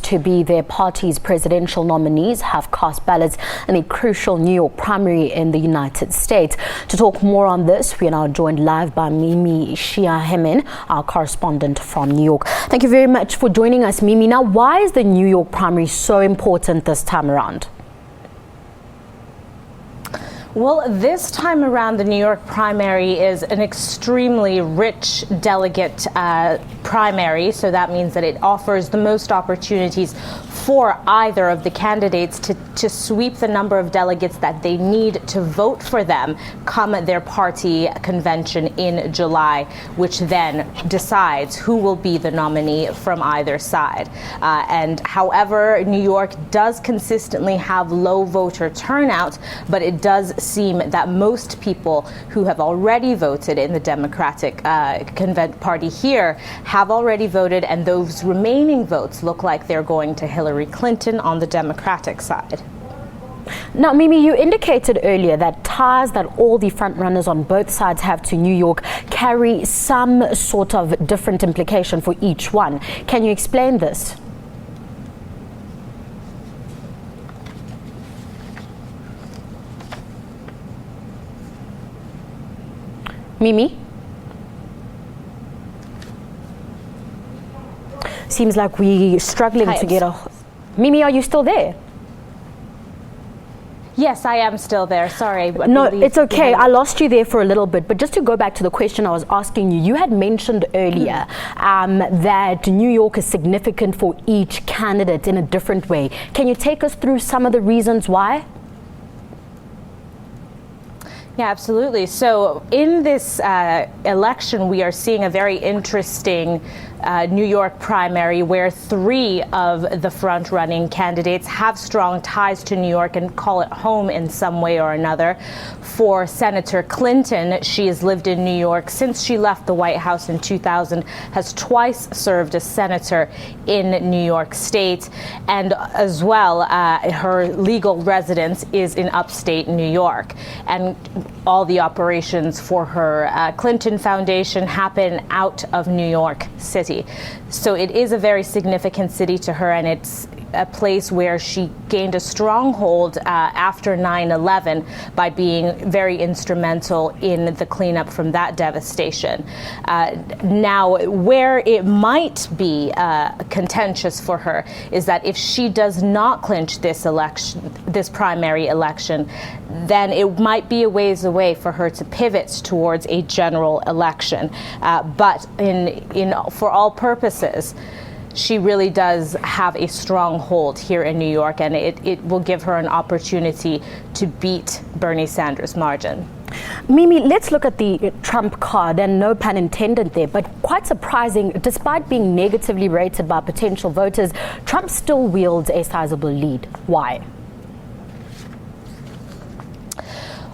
to be their party's presidential nominees have cast ballots in a crucial New York primary in the United States. To talk more on this, we are now joined live by Mimi Chiahemen, our correspondent from New York. Thank you very much for joining us, Mimi. Now, why is the New York primary so important this time around? Well, this time around, the New York primary is an extremely rich delegate primary, so that means that it offers the most opportunities for either of the candidates to sweep the number of delegates that they need to vote for them come their party convention in July, which then decides who will be the nominee from either side. And however, New York does consistently have low voter turnout, but it does seem that most people who have already voted in the Democratic Party here have already voted, and those remaining votes look like they're going to Hillary Clinton on the Democratic side. Now, Mimi, you indicated earlier that ties that all the frontrunners on both sides have to New York carry some sort of different implication for each one. Can you explain this? Mimi? Seems like we're struggling to get a... Mimi, are you still there? Yes, I am still there. Sorry. No, it's okay. I lost you there for a little bit. But just to go back to the question I was asking you, you had mentioned earlier that New York is significant for each candidate in a different way. Can you take us through some of the reasons why? Yeah, absolutely. So in this election, we are seeing a very interesting New York primary where three of the front-running candidates have strong ties to New York and call it home in some way or another. For Senator Clinton, she has lived in New York since she left the White House in 2000, has twice served as senator in New York State, and as well, her legal residence is in upstate New York. And all the operations for her Clinton Foundation happen out of New York City. So it is a very significant city to her, and it's a place where she gained a stronghold after 9/11 by being very instrumental in the cleanup from that devastation. Now, where it might be contentious for her is that if she does not clinch this election, this primary election, then it might be a ways away for her to pivot towards a general election. But for all purposes, she really does have a strong hold here in New York, and it will give her an opportunity to beat Bernie Sanders' margin. Mimi, let's look at the Trump card, and no pun intended there, but quite surprising, despite being negatively rated by potential voters, Trump still wields a sizable lead. Why?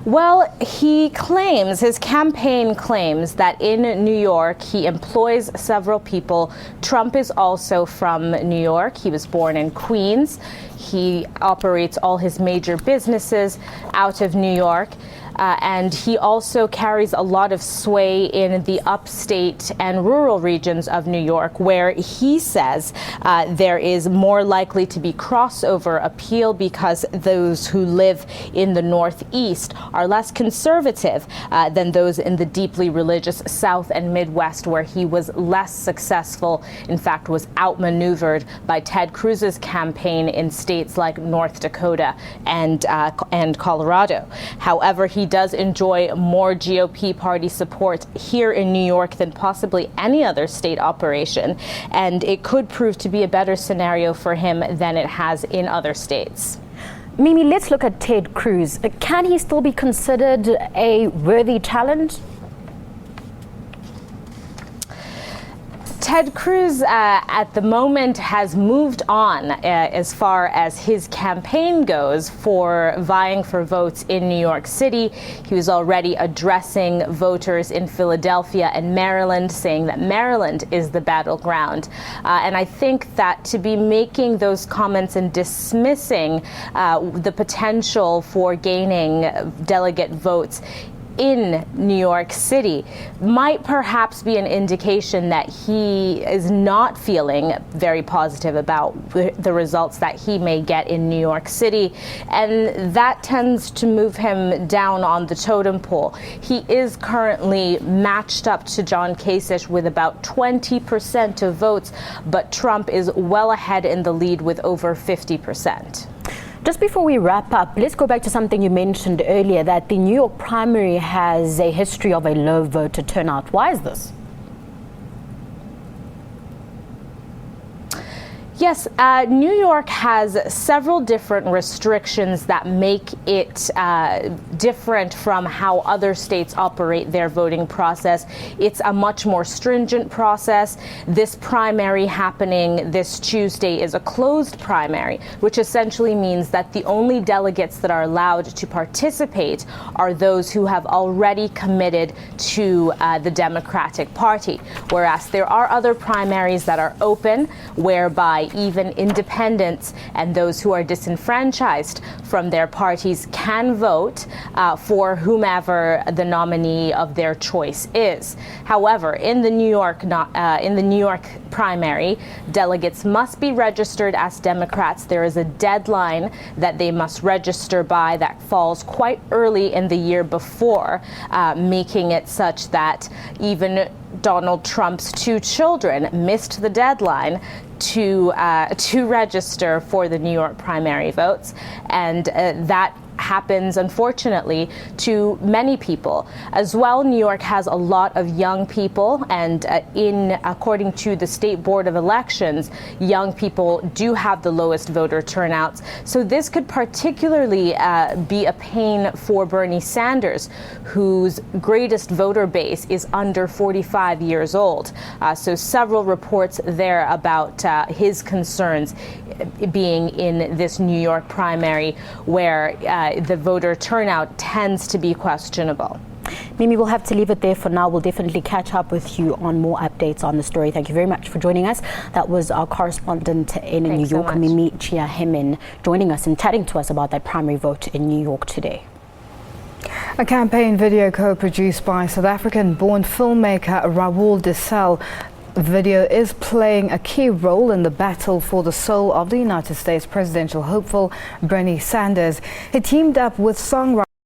Well, his campaign claims that in New York he employs several people. Trump is also from New York. He was born in Queens. He operates all his major businesses out of New York. And he also carries a lot of sway in the upstate and rural regions of New York, where he says there is more likely to be crossover appeal because those who live in the Northeast are less conservative than those in the deeply religious South and Midwest, where he was less successful, in fact, was outmaneuvered by Ted Cruz's campaign in states like North Dakota and Colorado. However, he does enjoy more GOP party support here in New York than possibly any other state operation, and it could prove to be a better scenario for him than it has in other states. Mimi, let's look at Ted Cruz. Can he still be considered a worthy challenge? Ted Cruz at the moment has moved on as far as his campaign goes for vying for votes in New York City. He was already addressing voters in Philadelphia and Maryland, saying that Maryland is the battleground. And I think that to be making those comments and dismissing the potential for gaining delegate votes in New York City might perhaps be an indication that he is not feeling very positive about the results that he may get in New York City, and that tends to move him down on the totem pole. He is currently matched up to John Kasich with about 20% of votes, but Trump is well ahead in the lead with over 50%. Just before we wrap up, let's go back to something you mentioned earlier, that the New York primary has a history of a low voter turnout. Why is this? Yes, New York has several different restrictions that make it different from how other states operate their voting process. It's a much more stringent process. This primary happening this Tuesday is a closed primary, which essentially means that the only delegates that are allowed to participate are those who have already committed to the Democratic Party, whereas there are other primaries that are open, whereby even independents and those who are disenfranchised from their parties can vote for whomever the nominee of their choice is. However, in the New York primary, delegates must be registered as Democrats. There is a deadline that they must register by that falls quite early in the year before, making it such that even Donald Trump's two children missed the deadline to register for the New York primary votes, and that happens, unfortunately, to many people. As well, New York has a lot of young people, and according to the State Board of Elections, young people do have the lowest voter turnouts. So this could particularly be a pain for Bernie Sanders, whose greatest voter base is under 45 years old. So several reports there about his concerns being in this New York primary, where the voter turnout tends to be questionable. Mimi, we'll have to leave it there for now. We'll definitely catch up with you on more updates on the story. Thank you very much for joining us. That was our correspondent in New York, Mimi Chiahemen, joining us and chatting to us about that primary vote in New York today. A campaign video co-produced by South African-born filmmaker Raoul Dessel. Video is playing a key role in the battle for the soul of the United States presidential hopeful Bernie Sanders. He teamed up with songwriter